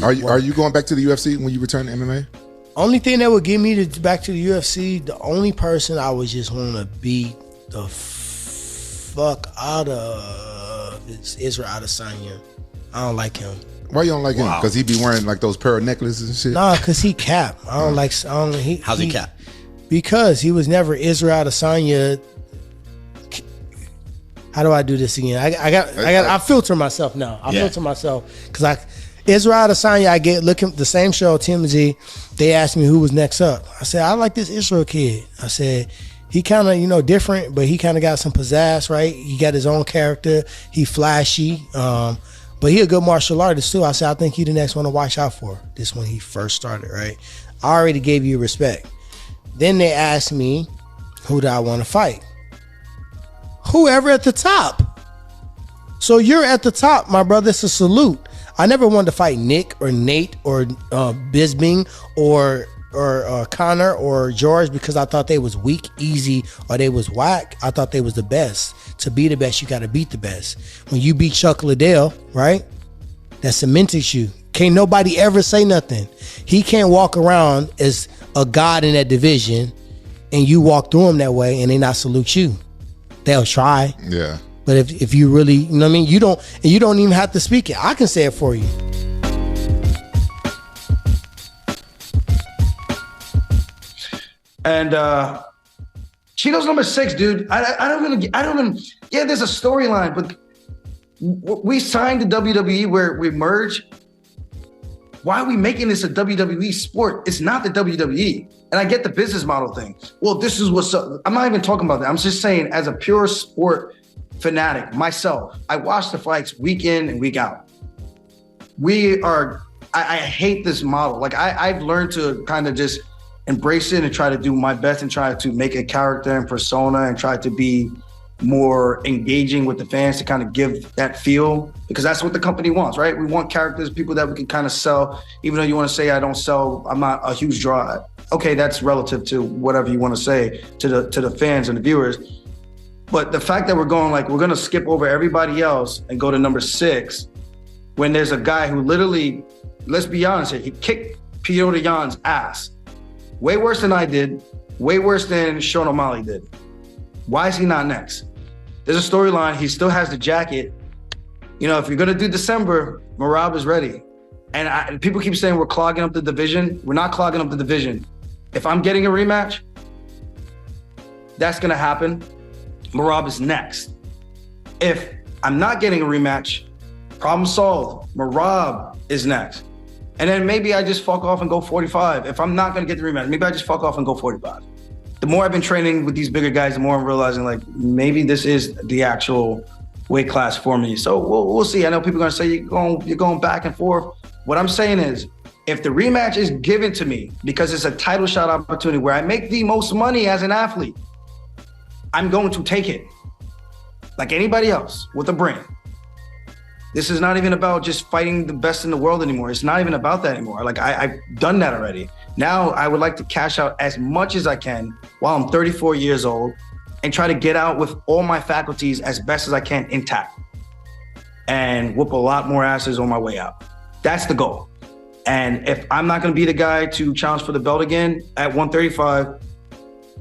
Are you going back to the UFC when you return to MMA? Only thing that would get me back to the UFC, the only person I would just want to beat the fuck out of is Israel Adesanya. I don't like him. Why you don't like him? Because he be wearing like those pearl necklaces and shit? Nah, because he cap. I don't like. How's he cap? Because he was never Israel Adesanya. How do I do this again? I filter myself now. I filter myself because Israel Adesanya, I get looking the same show, TMZ. They asked me who was next up. I said, I like this Israel kid. I said, he kind of, different, but he kind of got some pizzazz, right? He got his own character. He flashy, but he a good martial artist too. I said, I think he the next one to watch out for. This when he first started, right? I already gave you respect. Then they asked me, who do I want to fight? Whoever at the top. So you're at the top, my brother. It's a salute. I never wanted to fight Nick or Nate or Bisbing or Connor or George because I thought they was weak, easy, or they was whack. I thought they was the best. To be the best, you got to beat the best. When you beat Chuck Liddell, right? That cemented you. Can't nobody ever say nothing. He can't walk around as a god in that division and you walk through him that way and they not salute you. They'll try. Yeah. But if you really, you know what I mean? You don't even have to speak it. I can say it for you. And Cheeto's number 6, dude. I don't even. Yeah, there's a storyline, but we signed the WWE where we merge. Why are we making this a WWE sport? It's not the WWE. And I get the business model thing. Well, this is what's up. I'm not even talking about that. I'm just saying, as a pure sport fanatic myself, I watch the fights week in and week out. I hate this model. Like I've learned to kind of just embrace it and try to do my best and try to make a character and persona and try to be more engaging with the fans to kind of give that feel, because that's what the company wants, right? We want characters, people that we can kind of sell, even though you want to say I'm not a huge draw. Okay, that's relative to whatever you want to say to the fans and the viewers. But the fact that we're going to skip over everybody else and go to number 6 when there's a guy who literally, let's be honest here, he kicked Piotr Jan's ass. Way worse than I did, way worse than Sean O'Malley did. Why is he not next? There's a storyline. He still has the jacket. You know, if you're going to do December, Merab is ready. And people keep saying we're clogging up the division. We're not clogging up the division. If I'm getting a rematch, that's going to happen. Merab is next. If I'm not getting a rematch, problem solved. Merab is next. And then maybe I just fuck off and go 45. If I'm not going to get the rematch, maybe I just fuck off and go 45. The more I've been training with these bigger guys, the more I'm realizing like maybe this is the actual weight class for me. So we'll see. I know people are going to say you're going back and forth. What I'm saying is, if the rematch is given to me because it's a title shot opportunity where I make the most money as an athlete, I'm going to take it like anybody else with a brain. This is not even about just fighting the best in the world anymore. It's not even about that anymore. Like I've done that already. Now I would like to cash out as much as I can while I'm 34 years old and try to get out with all my faculties as best as I can intact and whoop a lot more asses on my way out. That's the goal. And if I'm not going to be the guy to challenge for the belt again at 135,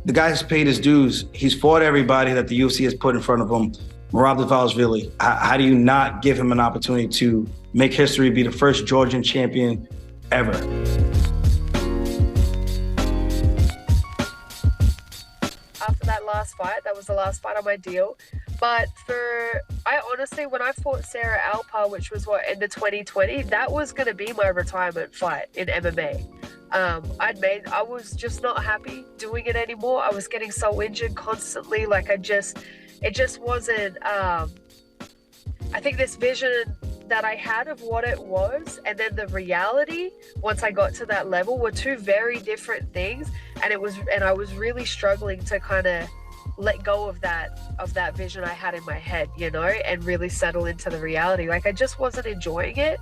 the guy has paid his dues. He's fought everybody that the UFC has put in front of him. Merab Dvalishvili, how do you not give him an opportunity to make history, be the first Georgian champion ever? After that last fight, that was the last fight on my deal. But I honestly, when I fought Sarah Alpar, which was end of 2020, that was going to be my retirement fight in MMA. I was just not happy doing it anymore. I was getting so injured constantly. Like it just wasn't, I think this vision that I had of what it was and then the reality once I got to that level were two very different things. And I was really struggling to kind of let go of that vision I had in my head, you know, and really settle into the reality. Like I just wasn't enjoying it.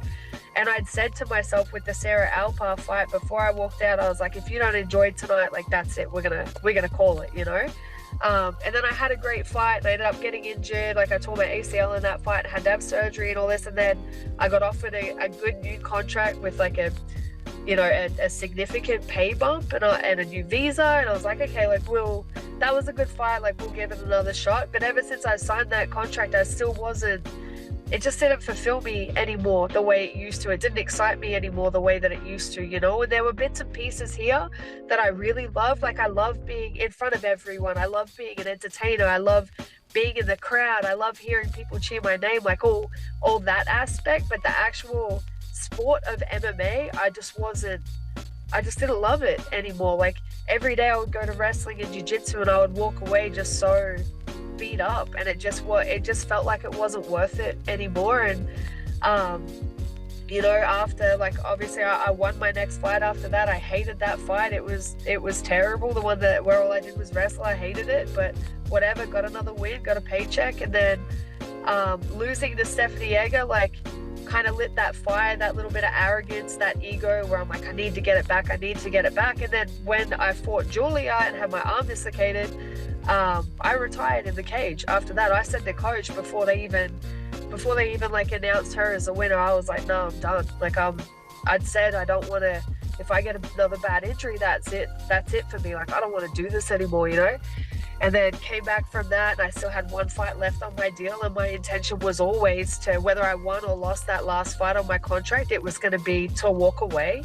And I'd said to myself with the Sarah Alpar fight before I walked out, I was like, if you don't enjoy tonight, like that's it. We're gonna call it, you know. And then I had a great fight and I ended up getting injured. Like I tore my ACL in that fight and had to have surgery and all this. And then I got offered a good new contract with like a significant pay bump and a new visa. And I was like, okay, like that was a good fight. Like we'll give it another shot. But ever since I signed that contract, I still wasn't, it just didn't fulfill me anymore the way it used to. It didn't excite me anymore the way that it used to, you know? And there were bits and pieces here that I really loved. Like I love being in front of everyone. I love being an entertainer. I love being in the crowd. I love hearing people cheer my name, like all that aspect. But the actual sport of MMA, I just didn't love it anymore. Like every day I would go to wrestling and jiu-jitsu and I would walk away just so beat up, and it just felt like it wasn't worth it anymore. And you know, after, like, obviously I won my next fight after that. I hated that fight. It was terrible. The one where all I did was wrestle. I hated it, but whatever, got another win, got a paycheck. And then losing to Stephanie Egger, like, kind of lit that fire, that little bit of arrogance, that ego where I'm like, I need to get it back. And then when I fought Julia and had my arm dislocated, I retired in the cage. After that, I said to coach before they even like announced her as a winner, I was like, no, I'm done. Like I'd said I don't want to. If I get another bad injury, that's it for me. Like I don't want to do this anymore, you know. And then came back from that, and I still had one fight left on my deal, and my intention was always to, whether I won or lost that last fight on my contract, it was going to be to walk away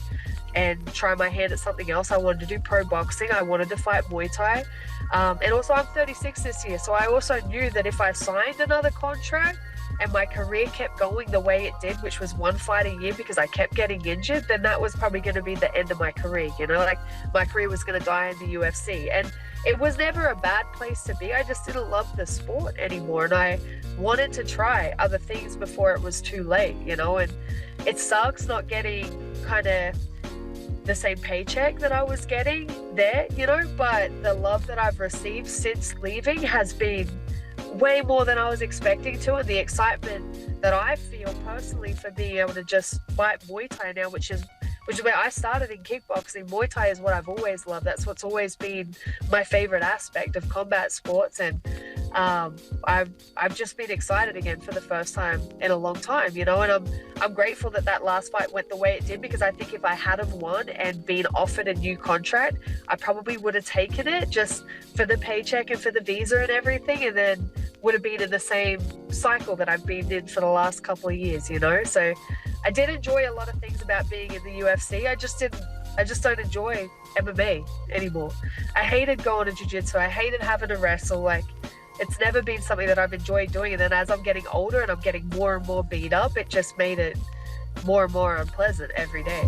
and try my hand at something else. I wanted to do pro boxing. I wanted to fight Muay Thai. And also I'm 36 this year, so I also knew that if I signed another contract and my career kept going the way it did, which was one fight a year because I kept getting injured, then that was probably going to be the end of my career, you know, like my career was going to die in the UFC. And it was never a bad place to be. I just didn't love the sport anymore, and I wanted to try other things before it was too late, you know. And it sucks not getting kind of the same paycheck that I was getting there, you know, but the love that I've received since leaving has been way more than I was expecting to, and the excitement that I feel personally for being able to just fight Muay Thai now, which is where I started in kickboxing. Muay Thai is what I've always loved. That's what's always been my favorite aspect of combat sports. And I've just been excited again for the first time in a long time, you know. And I'm grateful that last fight went the way it did, because I think if I had have won and been offered a new contract, I probably would have taken it just for the paycheck and for the visa and everything, and then would have been in the same cycle that I've been in for the last couple of years, you know. So I did enjoy a lot of things about being in the UFC. I just don't enjoy MMA anymore. I hated going to jiu-jitsu. I hated having to wrestle. Like, it's never been something that I've enjoyed doing. And then as I'm getting older and I'm getting more and more beat up, it just made it more and more unpleasant every day.